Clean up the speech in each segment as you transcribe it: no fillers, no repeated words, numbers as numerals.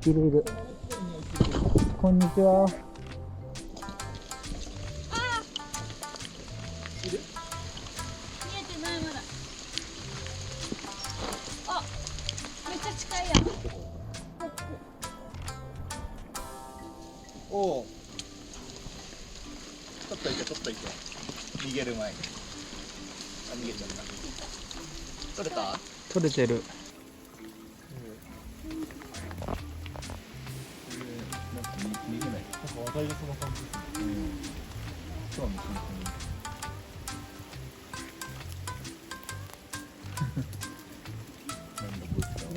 いるいる。こんにちは。いる？見えてないまだ。あ、めっちゃ近いやん。おお。ちょっといて、ちょっといて。逃げる前に。あ、逃げちゃった。取れた？取れてる。逃げない。なんか話題がその感じですね。そうなんですね。なんだこいつら。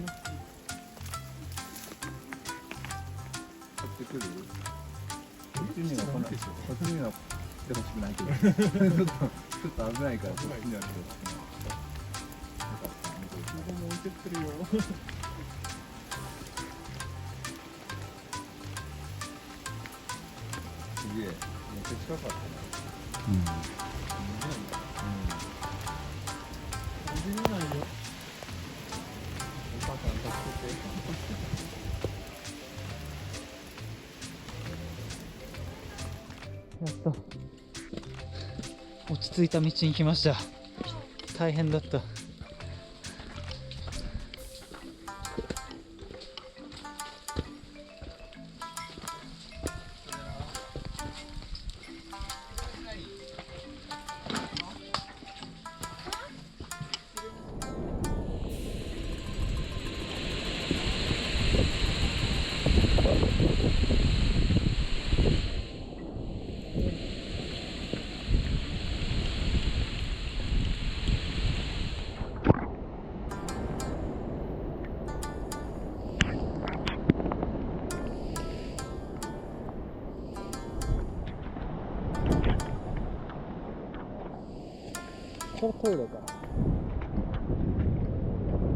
買ってくる？こっちには来ない。こっちには来てほしくないけど。ちょっと危ないからこっちには来てほしくない。ここも置いてってるよ。すげえ、めっちゃ近かったね。うん。見れないよ。お母さん助けやっと落ち着いた道に来ました。大変だった。これトイレか。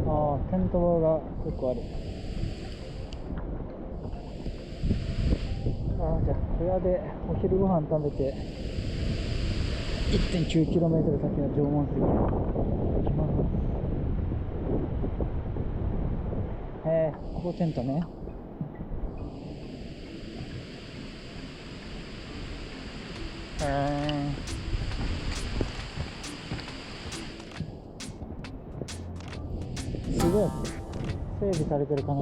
ああ、テント場が結構ある。ああ、じゃあ小屋でお昼ご飯食べて 1.9km 先の縄文杉行きます。ここテントね。すごい整備されてるかな。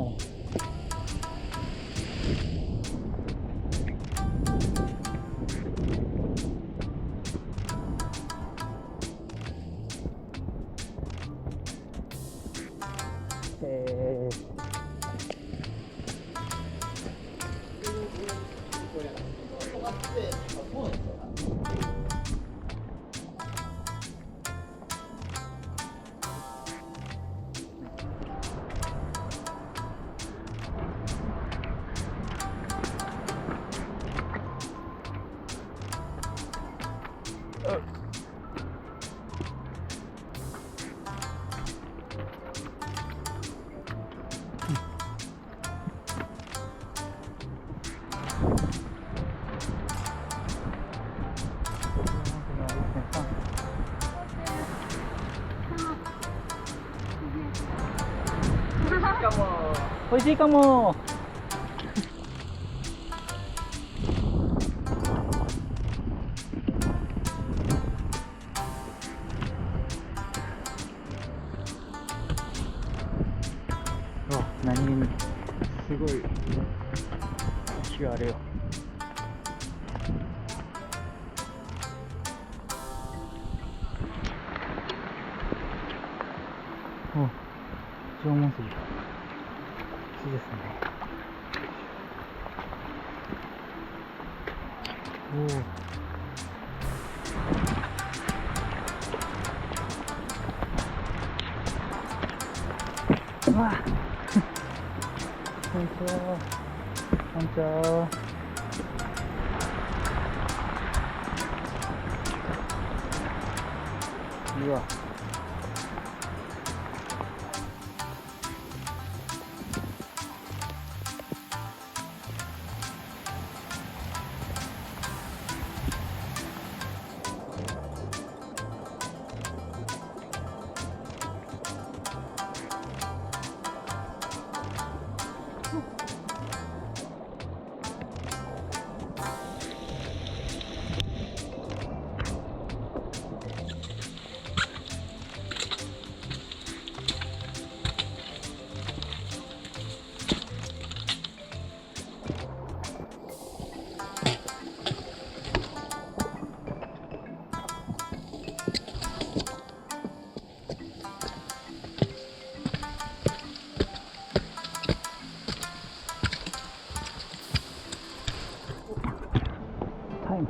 美味しいかも。何気にすごい木があるよ。縄文杉だ。いいですね。うわこんにちは。こんにちは。うわ。タイム。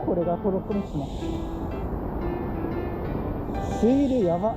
これがトロッコ道ね。水流やば。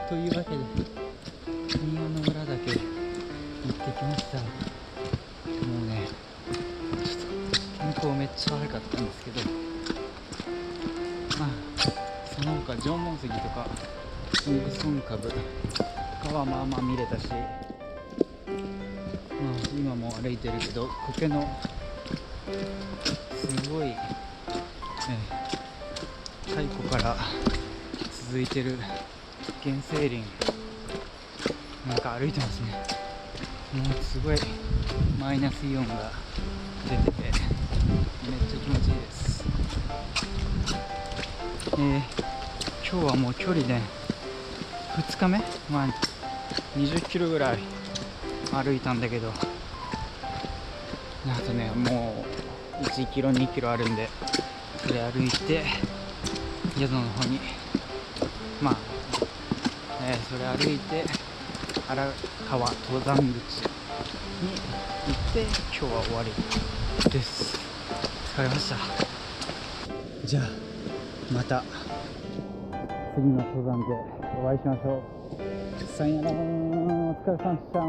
というわけで宮之浦岳行ってきました。もうねちょっと天候めっちゃ悪かったんですけど、まあその他縄文杉とかウィルソン株とかはまあまあ見れたし、まあ今も歩いてるけど苔のすごい、太古から続いてる原生林なんか歩いてますね。もうすごいマイナスイオンが出ててめっちゃ気持ちいいです。今日はもう距離ね2日目、まあ20キロぐらい歩いたんだけど、あとねもう1キロ2キロあるんで、それ歩いて宿の方にまあそれ歩いて荒川登山口に行って今日は終わりです。疲れました。じゃあまた次の登山でお会いしましょう。さよなら、お疲れ様でした。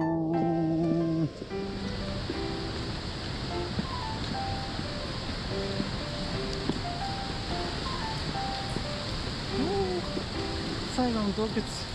最後の凍結。